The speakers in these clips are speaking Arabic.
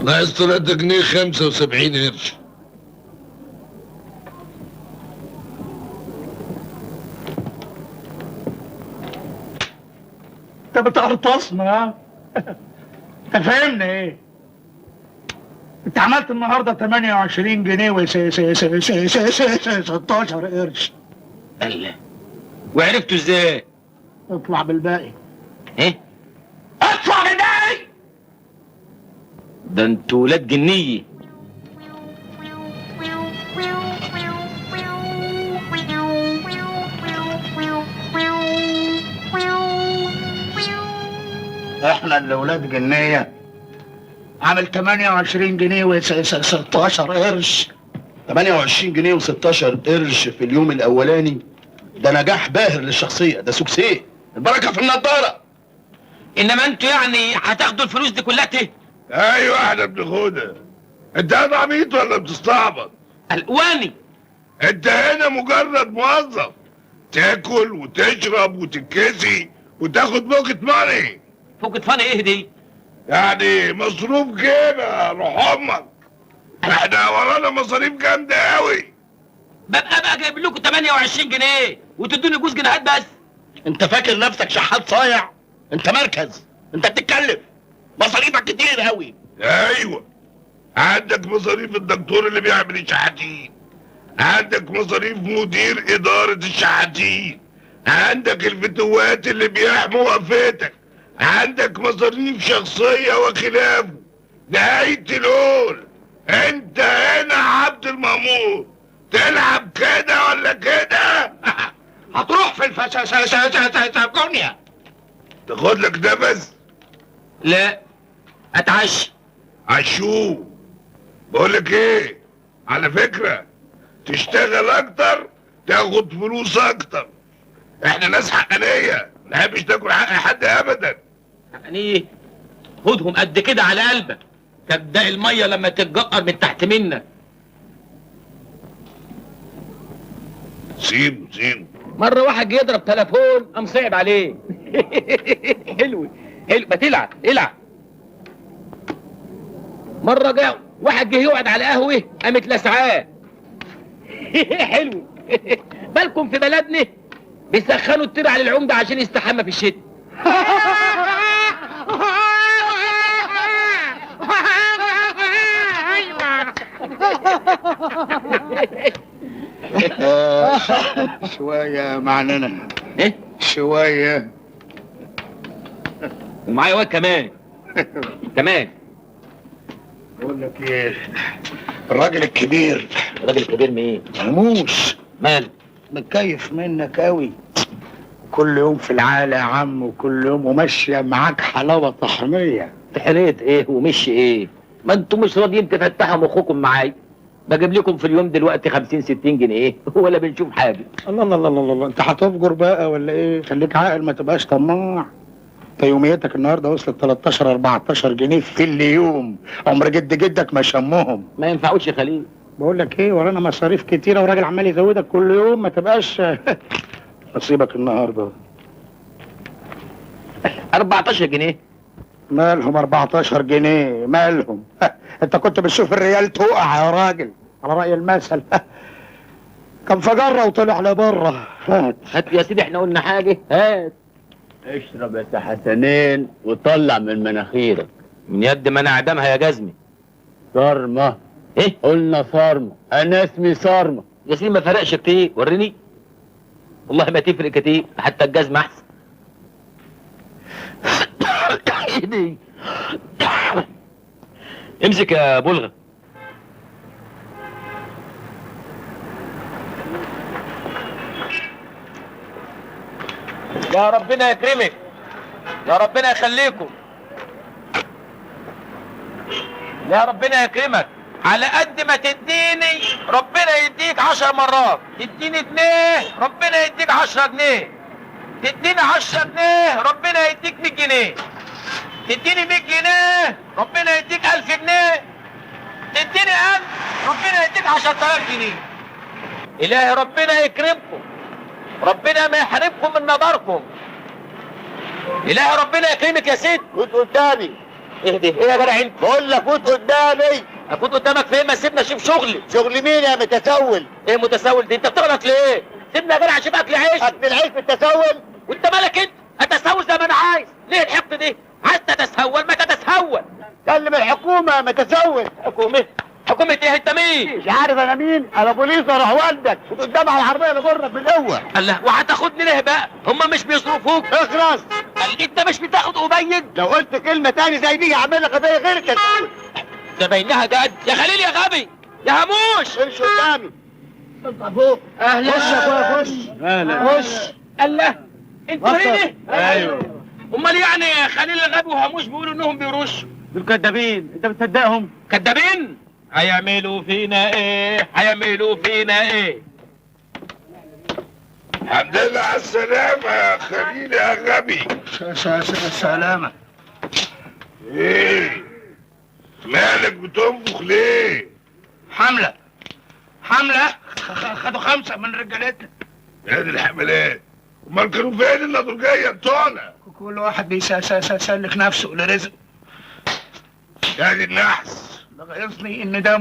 ناقص 3 جنيه 75 قرش. انت بتقرطصنا ها؟ انت فاهمني ايه؟ انت عملت النهارده 28 جنيه و 16 قرش. الله، وعرفتوا ازاي؟ اطلع بالباقي. ايه؟ اطلع بالباقي. ده انتوا ولاد جنيه. احنا اللي ولاد جنيه. عامل 28 جنيه و 16 قرش. 28 جنيه و16 قرش في اليوم الاولاني، ده نجاح باهر للشخصيه، ده سوكسيه، البركه في النضاره. انما انتوا يعني هتاخدوا الفلوس دي كلها ايه؟ ايوه احنا بناخدها. انت قاعد عبيط ولا بتستعبط؟ الواني. انت هنا مجرد موظف، تاكل وتشرب وتتكسي وتاخد بوكت ماني. فوق فاني ايه دي؟ يعني مصروف جيبه روح امك. احنا ورانا مصاريف جامده قوي. ببقى جايب لكم 28 جنيه وتدوني جوز جنيهات بس. انت فاكر نفسك شحات صايع؟ انت مركز، انت بتتكلف، مصاريفك كتير قوي. ايوه، عندك مصاريف الدكتور اللي بيعمل الشحاتين، عندك مصاريف مدير اداره الشحاتين، عندك الفتوات اللي بيحموا وقفتك، عندك مصاريف شخصيه وخلافه. نهايه القول انت هنا عبد المأمور، تلعب كده ولا كده؟ هتروح في الفساسة تاخد لك نفس؟ لا، اتعشى. عشو، بقول لك ايه، على فكره تشتغل اكتر تاخد فلوس اكتر. احنا ناس حقانيه، ما نحبش تاكل حق حد ابدا. يعني ايه؟ خدهم قد كده على قلبك، تبدأ الميه لما تتجقر من تحت منك. سيبه. مرة واحد جه يضرب تليفون قام صعب عليه. حلو ما تلعب العب. مرة جه واحد جه يقعد على قهوة قامت لسعاه. حلو. بالكم في بلدنا بيسخنوا الطير على العمدة عشان يستحمى في الشتاء. شوية معننا. ايه؟ شوية. ومعايا واد كمان. بقول لك ايه، الراجل الكبير. الراجل الكبير مين؟ مهموس. مال؟ متكيف منك قوي. كل يوم في العالة يا عم، وكل يوم وماشية معاك حلاوة طحنية. تحريت ايه ومشي ايه؟ ما انتوا مش راضيين تفتحوا مخكم معايا. بجيب لكم في اليوم دلوقتي 50 60 جنيه ولا بنشوف حاجه. الله، انت هتفجر بقى ولا ايه؟ خليك عاقل ما تبقاش طماع. انت يوميتك النهارده وصلت 13 14 جنيه في اليوم، عمر جدك ما شمهم. ما ينفعوش يا خليل. بقول لك ايه، ورانا مصاريف كتيره وراجل عمال يزودك كل يوم، ما تبقاش. نصيبك النهارده 14 جنيه. مالهم 14 جنيه مالهم؟ انت كنت بتشوف الريال تقع يا راجل، على رأي المثل. كان فجرة وطلع لبره. هات يا سيدي، احنا قلنا حاجه؟ هات. اشرب يا سي حسنين وطلع من مناخيرك. من يد ما انا اعدمها يا جزمي. صارمة. ايه؟ قلنا صارمة، انا اسمي صارمة. يا سيدي ما فرقش كتير، وريني. والله ما تفرق كتير، حتى الجزمة احسن. ايدي. امسك يا بلغة. يا ربنا يكرمك، يا ربنا يخليكم، يا ربنا يكرمك. على قد ما تديني ربنا يديك 10 مرات. تديني جنيه ربنا يديك 10 جنيه. تديني 10 جنيه ربنا يديك 100 جنيه. تديني 100 جنيه ربنا يديك 1000 جنيه. تديني 1000 ربنا يديك 10000 جنيه. إلهي ربنا يكرمكم، ربنا ما يحرمكم من نظركم. إلهي ربنا يكرمك يا سيدي. وتقول تاني. اهدي ايه يا جدع انت؟ بقول لك فوت قدامي. افوت قدامك فين؟ ما سيبنا اشوف شغلي. شغل مين يا متسول؟ ايه متسول دي؟ انت بتغلط ليه؟ سيبنا يا جدع اشوف اكل عيش. اكل العيش في التسول؟ وانت مالك انت؟ اتسول زي ما انا عايز. ليه الحقد دي؟ عايز تتسول ما تتسول. كلم الحكومه يا متسول. حكومه؟ حكومه ايه؟ انت مين؟ مش عارف انا مين؟ انا بوليس اروح والدك. فوت قدام على العربيه اللي جرك بالقوه. الله، وهتاخدني ليه بقى؟ هما مش بيصرفوك؟ اخرس. قال انت مش بتاخد أبين؟ لو قلت كلمه تاني زي دي هعمل لك قضيه غير التسول. ده باينها جد. يا خليل يا غبي يا هموش. امشي قدامي. اطلع فوق. اهلا. خش يا اخويا خش. اهلا. خش. الله، انت مين؟ ايوه. امال يعني خليل الغبي وهموش بيقولوا انهم بيرشوا؟ دول كدابين، انت بتصدقهم؟ كدابين؟ هيعملوا فينا ايه؟ هيعملوا فينا ايه؟ الحمد لله على السلامة يا خليل يا غبي. سلامة. ايه مالك بتنفخ ليه؟ حملة خدوا 5 من رجالتنا. يا دي الحملات، امال كانوا فين النضرجية بتوعنا؟ كل واحد بيسلك نفسه لرزقه. يا دي النحس. ده غيظني ان ده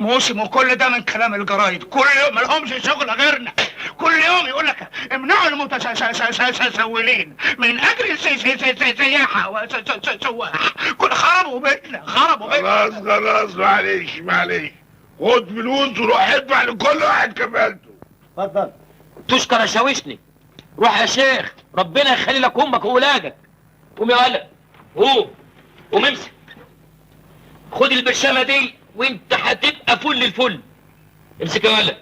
موسم وكل ده من كلام الجرايد. كل يوم مالهمش شغل غيرنا. كل يوم يقول لك امنعوا المتسولين من اجل السياحه وسواح. كل خربوا بيتنا. خلاص معلش. خد فلوس وروح ادفع لكل واحد كفالته. اتفضل. تشكر شاوشني. روح يا شيخ، ربنا يخلي لك امك واولادك. قوم يا ولد، قوم امسك. خد البرشامه دي وانت هتبقى فل الفل. امسك يا ولد.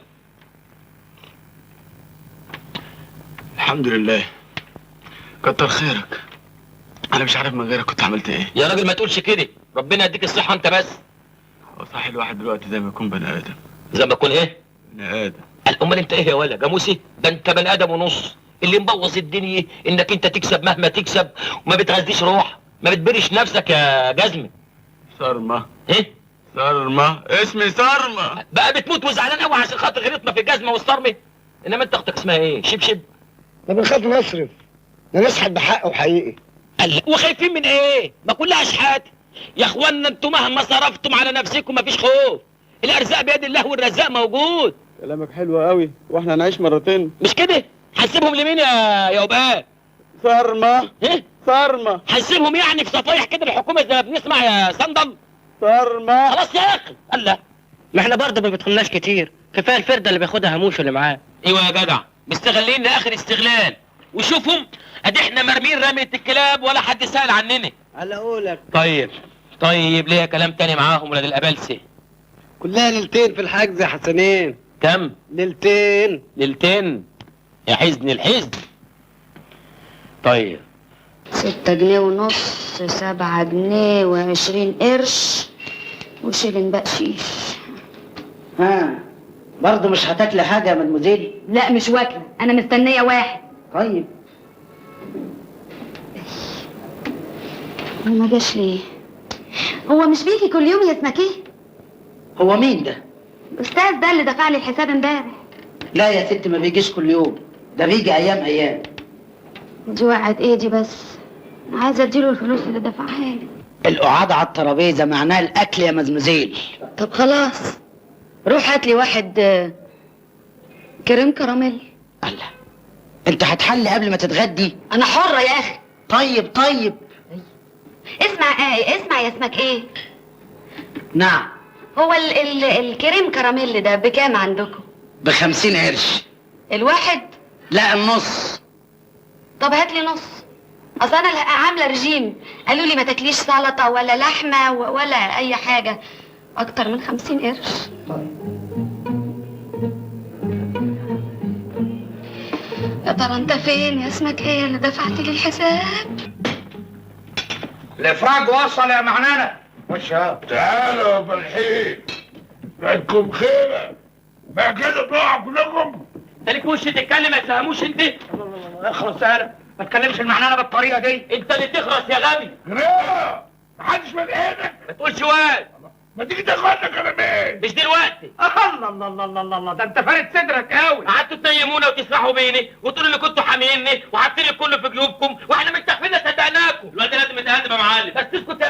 الحمد لله. كتر خيرك. انا مش عارف من غيرك كنت عملت ايه. يا راجل ما تقولش كده، ربنا يديك الصحه انت بس. هو صح الواحد دلوقتي زي ما يكون بني ادم. زي ما يكون ايه؟ بني ادم. امال انت ايه يا ولا جاموسي؟ ده انت بني ادم ونص. اللي مبوظ الدنيا انك انت تكسب مهما تكسب وما بتغذيش روح، ما بتبرش نفسك يا جزمه. صرمة. ايه؟ صرمة، اسمي صرمة. بقى بتموت وزعلان قوي عشان خاطر غلطنا في الجزمه والصرمه. انما انت اختك اسمها ايه؟ شبشب؟ ما بنخاف نصرف. نسحب بحق وحقيقي. قال وخايفين من ايه؟ ما كلها اشحات. يا اخوانا انتوا مهما صرفتم على نفسكم مفيش خوف. الارزاق بيد الله والرزاق موجود. كلامك حلو قوي واحنا هنعيش مرتين. مش كده؟ هنسيبهم لمين يا وباء؟ صرمة. ايه؟ صرمة. هنسيبهم يعني في صفايح كده الحكومه زي ما بنسمع يا صندل؟ صرمة. خلاص يا اخي. الله، ما احنا برضه ما بيدخلناش كتير. كفايه الفرده اللي بياخدها هموش اللي معاه. ايوه يا جدع، مستغلين لاخر استغلال. وشوفهم ادي احنا مرمين رمية الكلاب ولا حد سأل عننا. على قولك. طيب ليه كلام تاني معاهم ولاد الابلسه؟ كلها ليلتين في الحجز يا حسنين. كم؟ ليلتين يا حزن الحزن. طيب 6 جنيه ونص، 7 جنيه و20 قرش وشيلن بقشيش. برضه مش هتاكلي حاجه يا مدموزيل؟ لا مش واكله، انا مستنيه واحد. طيب هو ما جاش ليه؟ هو مش بيجي كل يوم يا اسمك ايه؟ هو مين ده؟ الاستاذ ده اللي دفع لي الحساب امبارح. لا يا ست ما بيجيش كل يوم، ده بيجي ايام. دي وقعت ايه دي بس؟ انا عايزه اديله الفلوس اللي دفعها لي. القعاد على الترابيزه معناه الاكل يا مزمزيل. طب خلاص روح هات لي واحد كريم كراميل. الله، انت هتحلي قبل ما تتغدي؟ انا حره يا اخي. طيب اسمع يا اسمك ايه؟ نعم. هو الكريم كراميل ده بكام عندكم؟ ب50 قرش. الواحد؟ لا النص. طب هات لي نص، اصل انا عامله رجيم. قالوا لي ما تاكليش سلطه ولا لحمه ولا اي حاجه اكتر من 50 قرش. يا ترى انت فين يا اسمك ايه اللي دفعت لي الحساب؟ الافراج وصل يا معنانة. تعالوا يا فالحين، عندكم خيرة بقى كده تقعوا كلكم. انت ليك وش تتكلم ما تفهموش انت؟ اخلص يالا، ما تكلمش المعنانة بالطريقه دي. انت اللي تخرس يا غبي. جريئة محدش من ايدك. ما تقولش واد. ما تيجي تاخدنا كلامين. مش دلوقتي. الله ده انت فارد صدرك قوي. قعدتوا تنيمونا وتسرحوا بيني وتقولوا اللي كنتوا حاميني وحاطين الكل في قلوبكم واحنا مستخفينا صدقناكم. الواد لازم يتهدم يا معلم. بس اسكت يا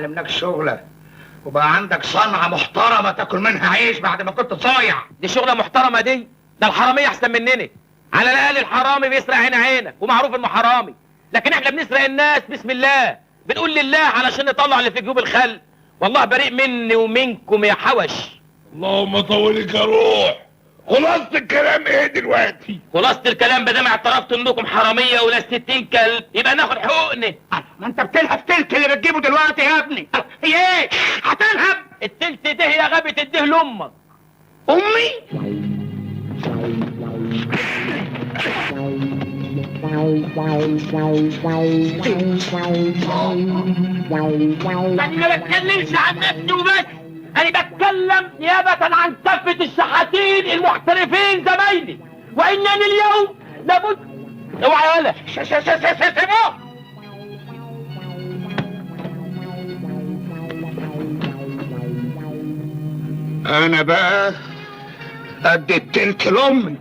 علمناكش شغله وبقى عندك صنعه محترمه تاكل منها عيش بعد ما كنت صايع. دي شغله محترمه دي؟ ده الحراميه احسن مننا. على الاقل الحرامي بيسرق عينك ومعروف انه حرامي، لكن احنا بنسرق الناس بسم الله، بنقول لله علشان نطلع اللي في جيوب الخلق. والله بريء مني ومنكم يا حوش. اللهم طولك يا روح. خلاصة الكلام ايه دلوقتي؟ خلاصة الكلام بدل ما اعترفت انكم حراميه ولا 60 كلب يبقى ناخد حقوقنا. ما انت بتلهب تلت اللي بتجيبه دلوقتي يا ابني. هي ايه؟ هتلهب؟ التلت ده يا غبي تديه لامك. امي؟ انا ما بتكلمش عن نفسي وبس، انا بتكلم نيابة عن كافة الشحاتين المحترفين زمايلي، وانني اليوم لابد. اوعى يا ولا سيبوه. انا بقى قد التلت لامي.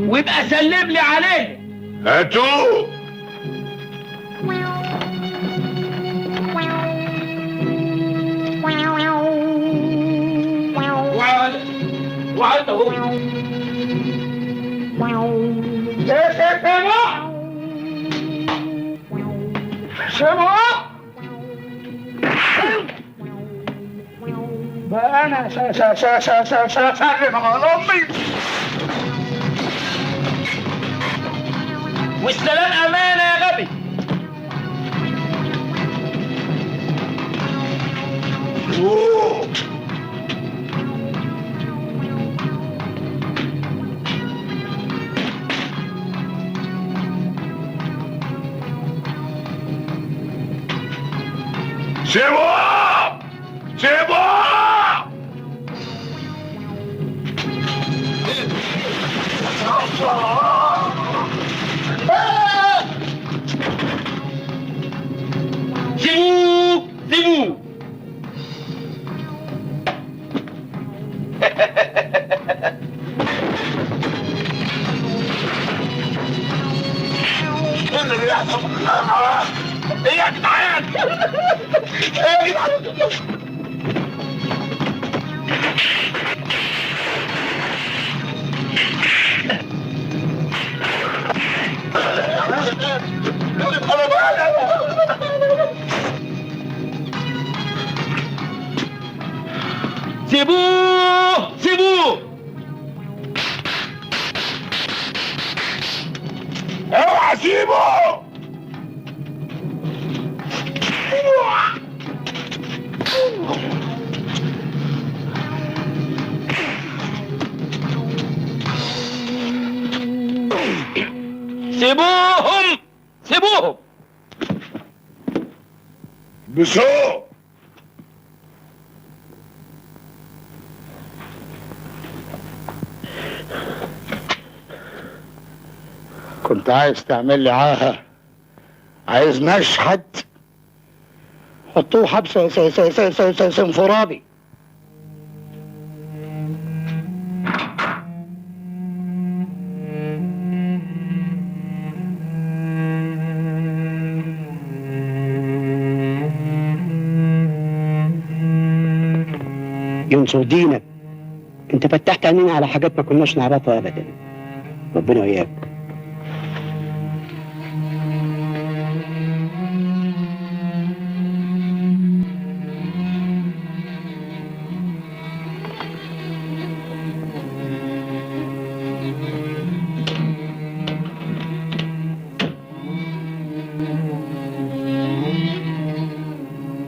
ويبقى سلم لي عليه. هاتوه. وعد اهو. سيبوه. بقى انا سلم على امي. والسلام امانه يا غبي. أوه. سيبوه. سيبوه. سيبوه سيبوه. ايه يا جدعان؟ ايه يا جدعان؟ سيبوه سيبوه. اوعى سيبه. سيبوهم سيبوهم. بسوق. كنت عايز تعمل لي عايز نشحت، حطوه حبس انفرادي. ينصر دينك، انت فتحت عينينا على حاجات ما كناش نعرفها ابدا. ربنا وياك.